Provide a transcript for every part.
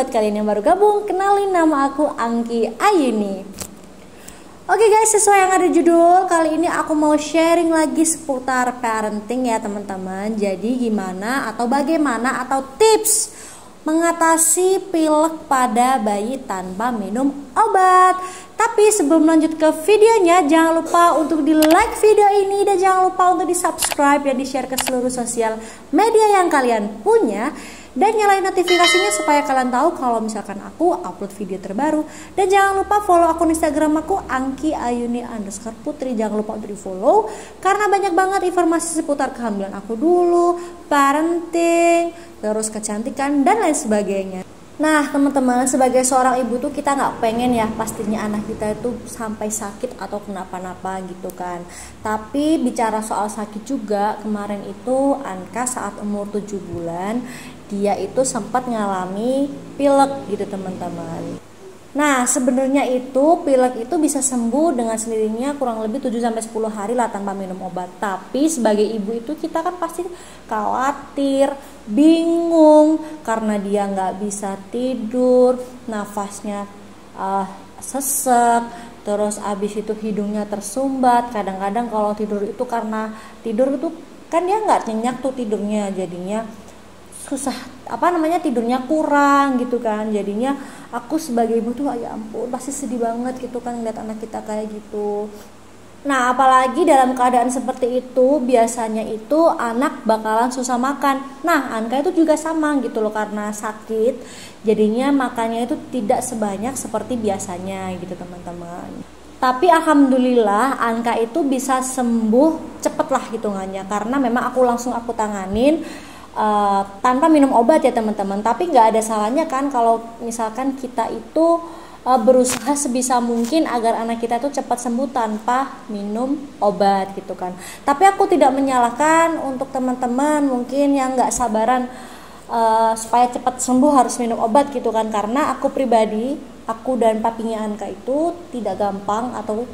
buat kalian yang baru gabung, kenalin nama aku Angki Ayuni. Oke guys, sesuai yang ada judul, kali ini aku mau sharing lagi seputar parenting ya teman-teman. Jadi gimana atau bagaimana atau tips mengatasi pilek pada bayi tanpa minum obat. Tapi sebelum lanjut ke videonya, jangan lupa untuk di like video ini dan jangan lupa untuk di subscribe dan di share ke seluruh sosial media yang kalian punya. Dan nyalain notifikasinya supaya kalian tahu kalau misalkan aku upload video terbaru. Dan jangan lupa follow akun Instagram aku angki_ayuni_putri. Jangan lupa untuk di follow karena banyak banget informasi seputar kehamilan aku dulu, parenting, terus kecantikan dan lain sebagainya. Nah teman-teman, sebagai seorang ibu tuh kita nggak pengen ya pastinya anak kita itu sampai sakit atau kenapa-napa gitu kan. Tapi bicara soal sakit juga, kemarin itu Anka saat umur 7 bulan dia itu sempat ngalami pilek gitu teman-teman. Nah sebenarnya itu pilek itu bisa sembuh dengan sendirinya kurang lebih 7-10 hari lah tanpa minum obat. Tapi sebagai ibu itu kita kan pasti khawatir, bingung karena dia nggak bisa tidur, nafasnya sesek, terus abis itu hidungnya tersumbat. Kadang-kadang kalau tidur itu karena tidur itu kan dia nggak nyenyak tuh tidurnya, jadinya susah tidurnya kurang gitu kan. Jadinya aku sebagai ibu tuh ya ampun pasti sedih banget gitu kan ngeliat anak kita kayak gitu. Nah apalagi dalam keadaan seperti itu biasanya itu anak bakalan susah makan. Nah Anka itu juga sama gitu loh, karena sakit jadinya makannya itu tidak sebanyak seperti biasanya gitu teman-teman. Tapi alhamdulillah Anka itu bisa sembuh cepet lah hitungannya, karena memang aku tanganin tanpa minum obat ya teman-teman. Tapi nggak ada salahnya kan kalau misalkan kita itu berusaha sebisa mungkin agar anak kita itu cepat sembuh tanpa minum obat gitu kan. Tapi aku tidak menyalahkan untuk teman-teman mungkin yang nggak sabaran supaya cepat sembuh harus minum obat gitu kan. Karena aku pribadi, aku dan papinya Anka itu tidak gampang atau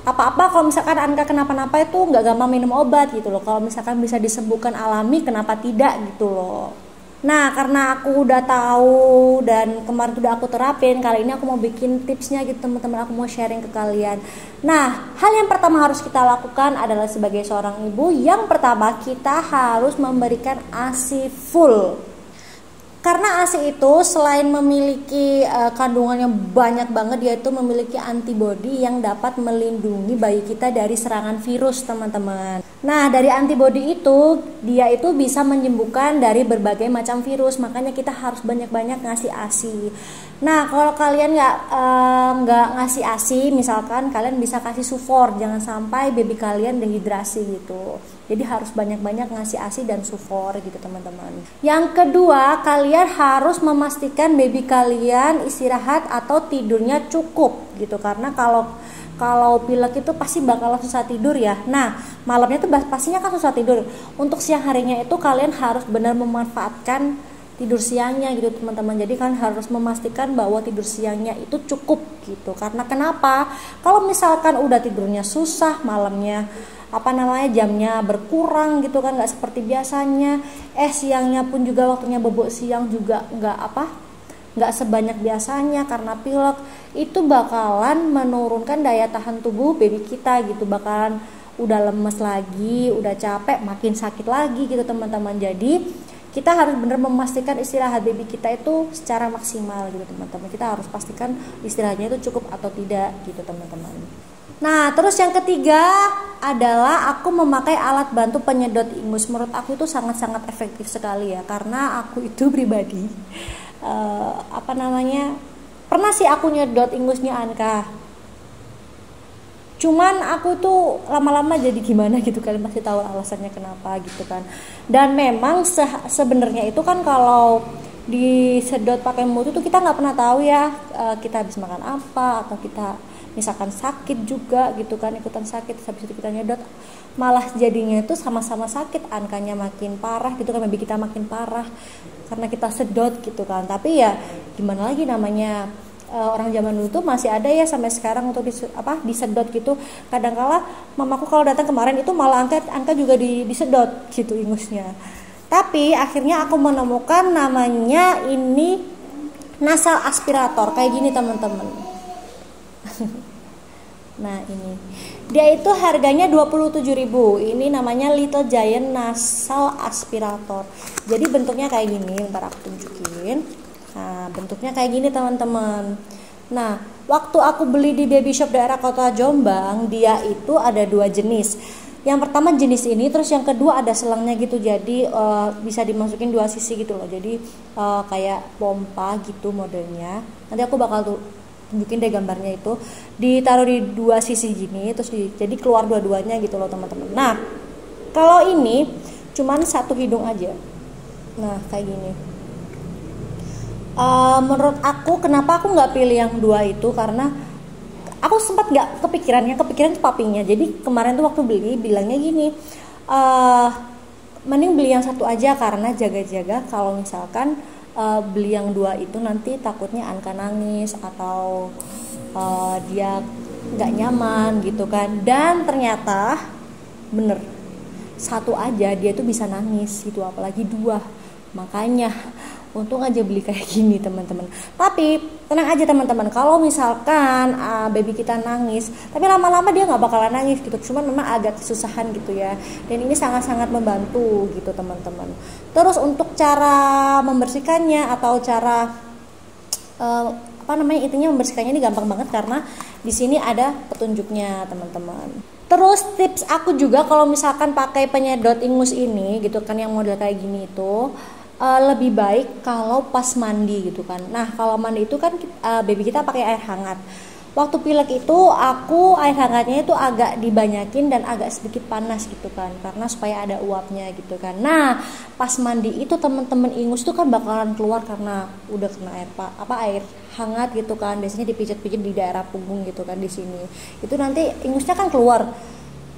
apa-apa kalau misalkan Anka kenapa-napa itu nggak gampang minum obat gitu loh. Kalau misalkan bisa disembuhkan alami, kenapa tidak gitu loh. Nah karena aku udah tahu dan kemarin udah aku terapin, kali ini aku mau bikin tipsnya gitu teman-teman. Aku mau sharing ke kalian. Nah hal yang pertama harus kita lakukan adalah sebagai seorang ibu, yang pertama kita harus memberikan ASI full. Karena ASI itu selain memiliki kandungan yang banyak banget, dia itu memiliki antibodi yang dapat melindungi bayi kita dari serangan virus teman-teman. Nah dari antibodi itu dia itu bisa menyembuhkan dari berbagai macam virus, makanya kita harus banyak-banyak ngasih ASI. Nah kalau kalian nggak ngasih ASI, misalkan kalian bisa kasih sufor, jangan sampai baby kalian dehidrasi gitu. Jadi harus banyak-banyak ngasih ASI dan sufor gitu teman-teman. Yang kedua, kalian harus memastikan baby kalian istirahat atau tidurnya cukup gitu. Karena kalau pilek itu pasti bakal susah tidur ya. Nah malamnya tuh pastinya kan susah tidur. Untuk siang harinya itu kalian harus benar memanfaatkan tidur siangnya gitu teman-teman. Jadi kan harus memastikan bahwa tidur siangnya itu cukup gitu. Karena kenapa? Kalau misalkan udah tidurnya susah, malamnya jamnya berkurang gitu kan, nggak seperti biasanya. Siangnya pun juga waktunya bobok siang juga nggak sebanyak biasanya karena pilek. Itu bakalan menurunkan daya tahan tubuh baby kita gitu, bakalan udah lemes lagi, udah capek, makin sakit lagi gitu teman-teman. Jadi kita harus benar memastikan istirahat baby kita itu secara maksimal gitu teman-teman. Kita harus pastikan istirahatnya itu cukup atau tidak gitu teman-teman. Nah terus yang ketiga adalah aku memakai alat bantu penyedot ingus. Menurut aku itu sangat-sangat efektif sekali ya, karena aku itu pribadi pernah sih aku nyedot ingusnya Anka. Cuman aku tuh lama-lama jadi gimana gitu, kalian pasti tahu alasannya kenapa gitu kan. Dan memang sebenarnya itu kan kalau disedot pakai mulut itu kita nggak pernah tahu ya kita habis makan apa, atau kita misalkan sakit juga gitu kan, ikutan sakit habis itu kita nyedot, malah jadinya itu sama-sama sakit, Ankanya makin parah gitu kan, baby kita makin parah karena kita sedot gitu kan. Tapi ya gimana lagi, namanya orang zaman dulu tuh masih ada ya sampai sekarang untuk disedot gitu. Kadangkala mamaku kalau datang kemarin itu malah Anka juga disedot gitu ingusnya. Tapi akhirnya aku menemukan namanya ini nasal aspirator kayak gini teman-teman. Nah ini dia itu harganya 27.000. Ini namanya Little Giant Nasal Aspirator. Jadi bentuknya kayak gini, ntar aku tunjukin. Nah bentuknya kayak gini teman-teman. Nah waktu aku beli di baby shop daerah kota Jombang, dia itu ada 2 jenis. Yang pertama jenis ini, terus yang kedua ada selangnya gitu, jadi bisa dimasukin 2 sisi gitu loh. Jadi kayak pompa gitu modelnya. Nanti aku bakal tunjukin deh gambarnya itu, ditaruh di 2 sisi gini, terus jadi keluar dua-duanya gitu loh teman-teman. Nah kalau ini cuman 1 hidung aja. Nah kayak gini. Menurut aku kenapa aku nggak pilih yang 2 itu, karena aku sempat nggak kepikiran itu papinya. Jadi kemarin tuh waktu beli bilangnya gini, mending beli yang 1 aja karena jaga-jaga kalau misalkan beli yang 2 itu nanti takutnya Anka nangis atau dia nggak nyaman gitu kan. Dan ternyata bener, 1 aja dia tuh bisa nangis gitu, apalagi 2. Makanya untung aja beli kayak gini teman-teman. Tapi tenang aja teman-teman, kalau misalkan baby kita nangis, tapi lama-lama dia nggak bakalan nangis gitu, cuman memang agak kesusahan gitu ya. Dan ini sangat-sangat membantu gitu teman-teman. Terus untuk cara membersihkannya atau cara intinya membersihkannya ini gampang banget karena di sini ada petunjuknya teman-teman. Terus tips aku juga kalau misalkan pakai penyedot ingus ini gitu kan, yang model kayak gini itu lebih baik kalau pas mandi gitu kan. Nah kalau mandi itu kan baby kita pakai air hangat. Waktu pilek itu aku air hangatnya itu agak dibanyakin dan agak sedikit panas gitu kan, karena supaya ada uapnya gitu kan. Nah pas mandi itu teman-teman ingus tuh kan bakalan keluar karena udah kena air hangat gitu kan. Biasanya dipijat-pijat di daerah punggung gitu kan, di sini. Itu nanti ingusnya kan keluar.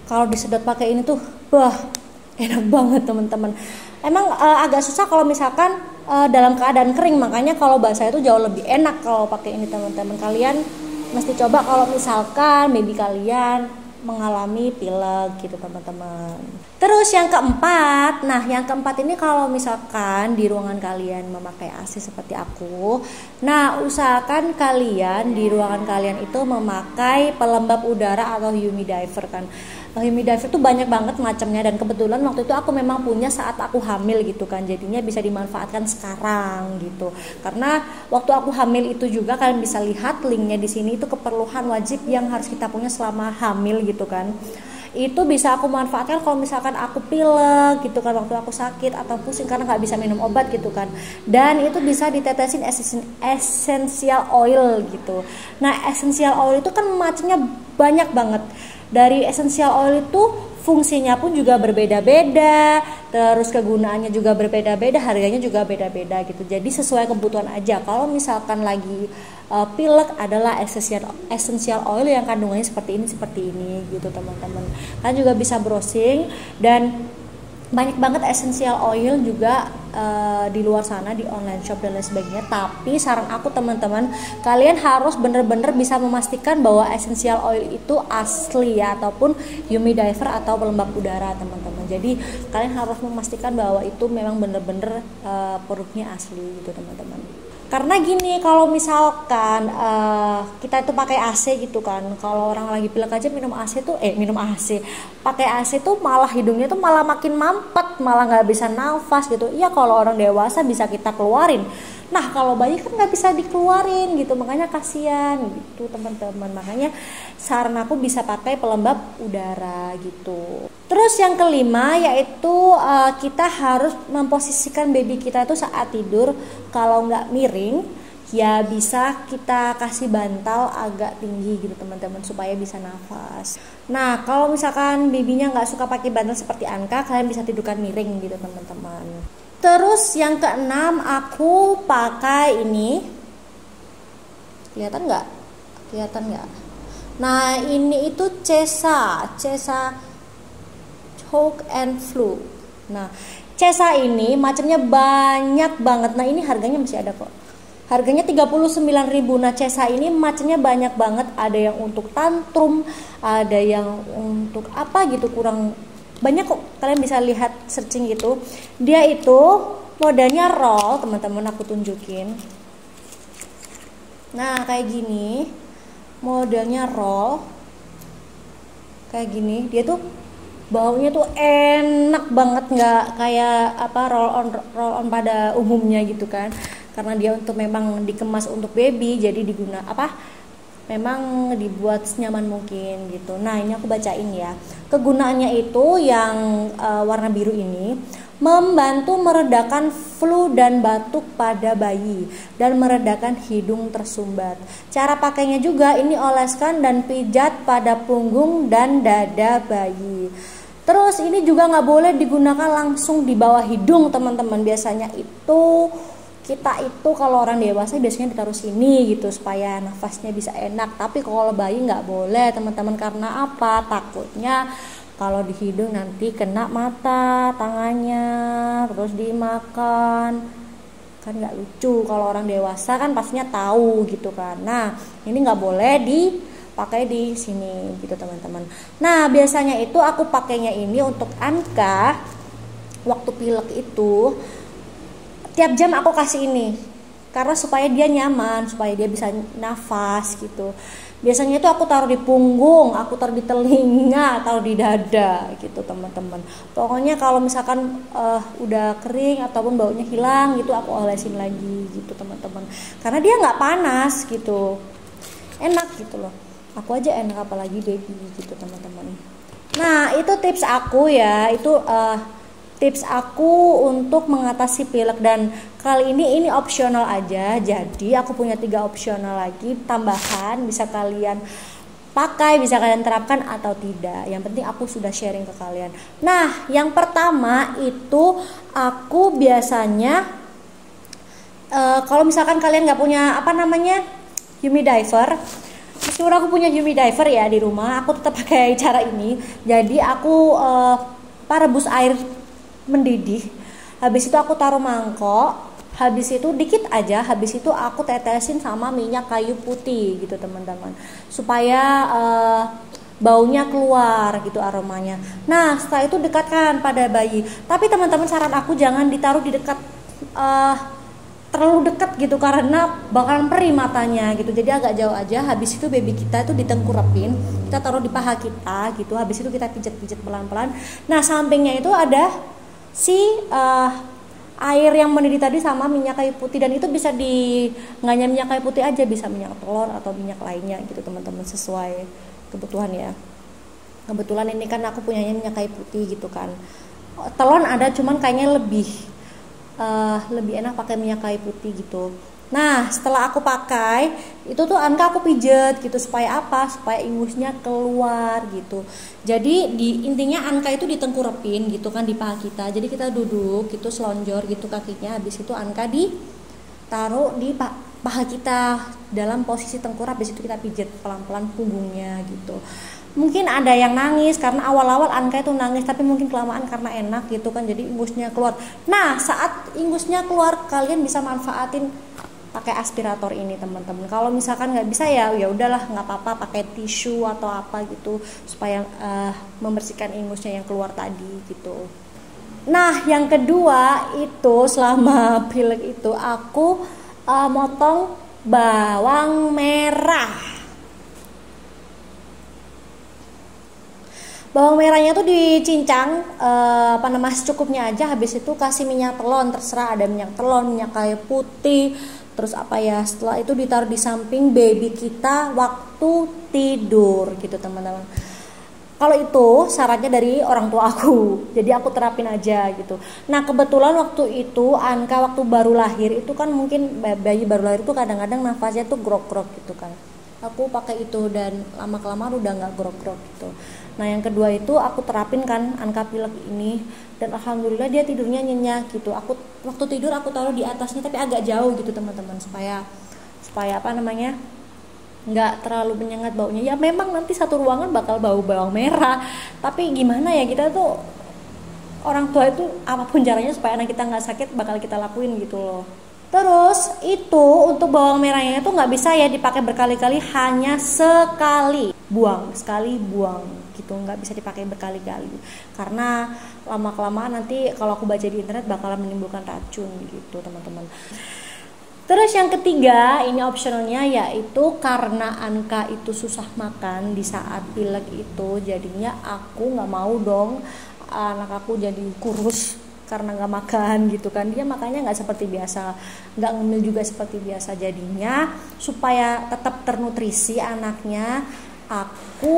Kalau disedot pakai ini tuh, wah enak banget teman-teman. Emang agak susah kalau misalkan dalam keadaan kering, makanya kalau basah itu jauh lebih enak kalau pakai ini teman-teman. Kalian mesti coba kalau misalkan baby kalian mengalami pilek gitu teman-teman. Terus yang keempat, yang keempat ini kalau misalkan di ruangan kalian memakai AC seperti aku, nah usahakan kalian di ruangan kalian itu memakai pelembab udara atau humidifier kan. Humidifier tuh banyak banget macamnya, dan kebetulan waktu itu aku memang punya saat aku hamil gitu kan, jadinya bisa dimanfaatkan sekarang gitu. Karena waktu aku hamil itu juga kalian bisa lihat linknya di sini, itu keperluan wajib yang harus kita punya selama hamil gitu kan. Itu bisa aku manfaatkan kalau misalkan aku pilek gitu kan, waktu aku sakit atau pusing karena nggak bisa minum obat gitu kan. Dan itu bisa ditetesin essential oil gitu. Nah essential oil itu kan macamnya banyak banget. Dari essential oil itu fungsinya pun juga berbeda-beda, terus kegunaannya juga berbeda-beda, harganya juga beda-beda gitu. Jadi sesuai kebutuhan aja. Kalau misalkan lagi pilek adalah essential oil yang kandungannya seperti ini gitu teman-teman. Kalian juga bisa browsing, dan banyak banget essential oil juga di luar sana, di online shop dan lain sebagainya. Tapi saran aku teman-teman, kalian harus bener-bener bisa memastikan bahwa essential oil itu asli ya, ataupun humidifier atau pelembab udara teman-teman. Jadi kalian harus memastikan bahwa itu memang bener-bener produknya asli gitu teman-teman. Karena gini, kalau misalkan kita itu pakai AC gitu kan, kalau orang lagi pilek aja minum AC, pakai AC tuh malah hidungnya tuh malah makin mampet, malah nggak bisa nafas gitu. Iya kalau orang dewasa bisa kita keluarin, nah kalau bayi kan nggak bisa dikeluarin gitu, makanya kasihan gitu teman-teman. Makanya saran aku bisa pakai pelembab udara gitu. Terus yang kelima yaitu kita harus memposisikan baby kita itu saat tidur, kalau nggak miring ya bisa kita kasih bantal agak tinggi gitu teman-teman, supaya bisa nafas. Nah kalau misalkan babynya nggak suka pakai bantal seperti Anka, kalian bisa tidurkan miring gitu teman-teman. Terus yang keenam aku pakai ini, kelihatan nggak? Nah ini itu Cesa Choke and Flu. Nah Cesa ini macamnya banyak banget. Nah ini harganya masih ada kok. Harganya 39.000. Nah Cesa ini macamnya banyak banget. Ada yang untuk tantrum, ada yang untuk apa gitu, kurang banyak kok. Kalian bisa lihat searching gitu. Dia itu modelnya roll teman-teman, aku tunjukin. Nah kayak gini, modelnya roll kayak gini. Dia tuh baunya tuh enak banget, nggak kayak apa roll on pada umumnya gitu kan, karena dia untuk memang dikemas untuk baby, jadi memang dibuat senyaman mungkin gitu. Nah ini aku bacain ya, kegunaannya itu yang warna biru ini membantu meredakan flu dan batuk pada bayi dan meredakan hidung tersumbat. Cara pakainya juga ini oleskan dan pijat pada punggung dan dada bayi. Terus ini juga nggak boleh digunakan langsung di bawah hidung teman-teman. Biasanya itu kita itu kalau orang dewasa biasanya ditaruh sini gitu supaya nafasnya bisa enak. Tapi kalau bayi nggak boleh teman-teman, karena apa? Takutnya kalau di hidung nanti kena mata, tangannya, terus dimakan. Kan nggak lucu. Kalau orang dewasa kan pastinya tahu gitu kan. Nah ini nggak boleh dipakai di sini gitu teman-teman. Nah biasanya itu aku pakainya ini untuk Anka waktu pilek itu. Tiap jam aku kasih ini karena supaya dia nyaman, supaya dia bisa nafas gitu. Biasanya itu aku taruh di punggung, aku taruh di telinga, taruh di dada gitu teman-teman. Pokoknya kalau misalkan udah kering ataupun baunya hilang gitu, aku olesin lagi gitu teman-teman. Karena dia nggak panas gitu, enak gitu loh. Aku aja enak apalagi baby gitu teman-teman. Nah itu tips aku ya, itu tips aku untuk mengatasi pilek, dan kali ini opsional aja. Jadi aku punya 3 opsional lagi tambahan, bisa kalian pakai, bisa kalian terapkan atau tidak. Yang penting aku sudah sharing ke kalian. Nah yang pertama itu aku biasanya kalau misalkan kalian nggak punya humidifier, meskipun aku punya humidifier ya di rumah, aku tetap pakai cara ini. Jadi aku rebus air mendidih, habis itu aku taruh mangkok, habis itu dikit aja, habis itu aku tetesin sama minyak kayu putih gitu teman-teman, supaya baunya keluar gitu, aromanya. Nah setelah itu dekatkan pada bayi, tapi teman-teman saran aku jangan ditaruh di dekat terlalu dekat gitu, karena bakalan perih matanya gitu. Jadi agak jauh aja. Habis itu baby kita itu ditengkurapin, kita taruh di paha kita gitu, habis itu kita pijat-pijat pelan-pelan. Nah sampingnya itu ada si air yang mendidih tadi sama minyak kayu putih, dan itu bisa nggak hanya minyak kayu putih aja, bisa minyak telur atau minyak lainnya gitu teman-teman, sesuai kebutuhan ya. Kebetulan ini kan aku punyanya minyak kayu putih gitu kan. Telon ada, cuman kayaknya lebih enak pakai minyak kayu putih gitu. Nah setelah aku pakai itu tuh Anka aku pijet gitu, supaya apa? Supaya ingusnya keluar gitu. Jadi intinya Anka itu ditengkurapin gitu kan di paha kita. Jadi kita duduk gitu, selonjor gitu kakinya. Habis itu Anka ditaruh di paha kita dalam posisi tengkurap. Habis itu kita pijet pelan-pelan punggungnya gitu. Mungkin ada yang nangis karena awal-awal Anka itu nangis, tapi mungkin kelamaan karena enak gitu kan, jadi ingusnya keluar. Nah saat ingusnya keluar kalian bisa manfaatin pakai aspirator ini teman-teman. Kalau misalkan nggak bisa ya udahlah, nggak apa-apa, pakai tisu atau apa gitu supaya membersihkan ingusnya yang keluar tadi gitu. Nah yang kedua itu selama pilek itu aku motong bawang merah. Bawang merahnya tuh dicincang secukupnya aja. Habis itu kasih minyak telon, terserah ada minyak telon, minyak kayu putih, terus setelah itu ditaruh di samping baby kita waktu tidur gitu teman-teman. Kalau itu syaratnya dari orang tua aku, jadi aku terapin aja gitu. Nah kebetulan waktu itu Anka waktu baru lahir itu kan, mungkin bayi baru lahir itu kadang-kadang nafasnya tuh grok-grok gitu kan. Aku pakai itu dan lama-kelamaan udah nggak grok-grok gitu. Nah yang kedua itu aku terapin kan Anka pilek ini, dan alhamdulillah dia tidurnya nyenyak gitu. Aku waktu tidur aku taruh di atasnya tapi agak jauh gitu teman-teman, supaya nggak terlalu menyengat baunya. Ya memang nanti satu ruangan bakal bau bawang merah, tapi gimana ya, kita tuh orang tua itu apapun caranya supaya anak kita nggak sakit bakal kita lakuin gitu loh. Terus itu untuk bawang merahnya itu nggak bisa ya dipakai berkali-kali, hanya sekali buang gitu, nggak bisa dipakai berkali-kali karena lama-kelamaan nanti kalau aku baca di internet bakalan menimbulkan racun gitu teman-teman. Terus yang ketiga, ini optionalnya, yaitu karena Anka itu susah makan di saat pilek itu, jadinya aku nggak mau dong anak aku jadi kurus karena nggak makan gitu kan. Dia makannya nggak seperti biasa, nggak ngemil juga seperti biasa. Jadinya supaya tetap ternutrisi anaknya, aku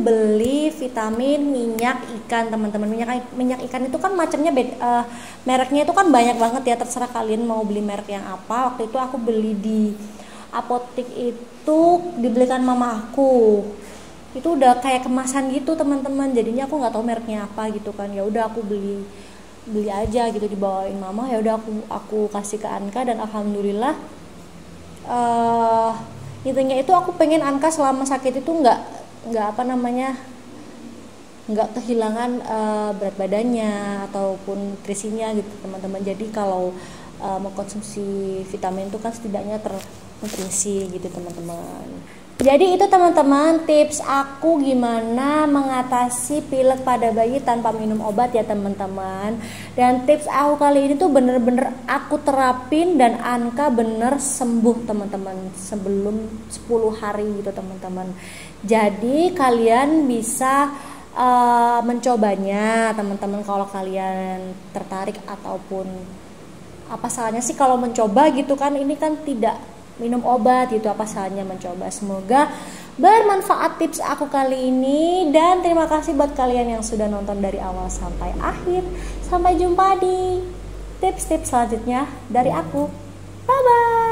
beli vitamin minyak ikan, teman-teman. Minyak ikan itu kan macamnya mereknya itu kan banyak banget ya, terserah kalian mau beli merek yang apa. Waktu itu aku beli di apotek, itu dibelikan mama aku. Itu udah kayak kemasan gitu, teman-teman. Jadinya aku nggak tahu mereknya apa gitu kan. Ya udah aku beli aja gitu, dibawain mama. Ya udah aku kasih ke Anka, dan alhamdulillah intinya itu aku pengen Anka selama sakit itu nggak apa namanya, nggak kehilangan berat badannya ataupun nutrisinya gitu, teman-teman. Jadi kalau mengkonsumsi vitamin itu kan setidaknya ternutrisi gitu, teman-teman. Jadi itu teman-teman tips aku gimana mengatasi pilek pada bayi tanpa minum obat ya teman-teman. Dan tips aku kali ini tuh bener-bener aku terapin dan Anka bener sembuh teman-teman, sebelum 10 hari gitu teman-teman. Jadi kalian bisa mencobanya teman-teman kalau kalian tertarik, ataupun apa salahnya sih kalau mencoba gitu kan. Ini kan tidak minum obat gitu, apa salahnya mencoba. Semoga bermanfaat tips aku kali ini, dan terima kasih buat kalian yang sudah nonton dari awal sampai akhir. Sampai jumpa di tips-tips selanjutnya dari aku. Bye bye.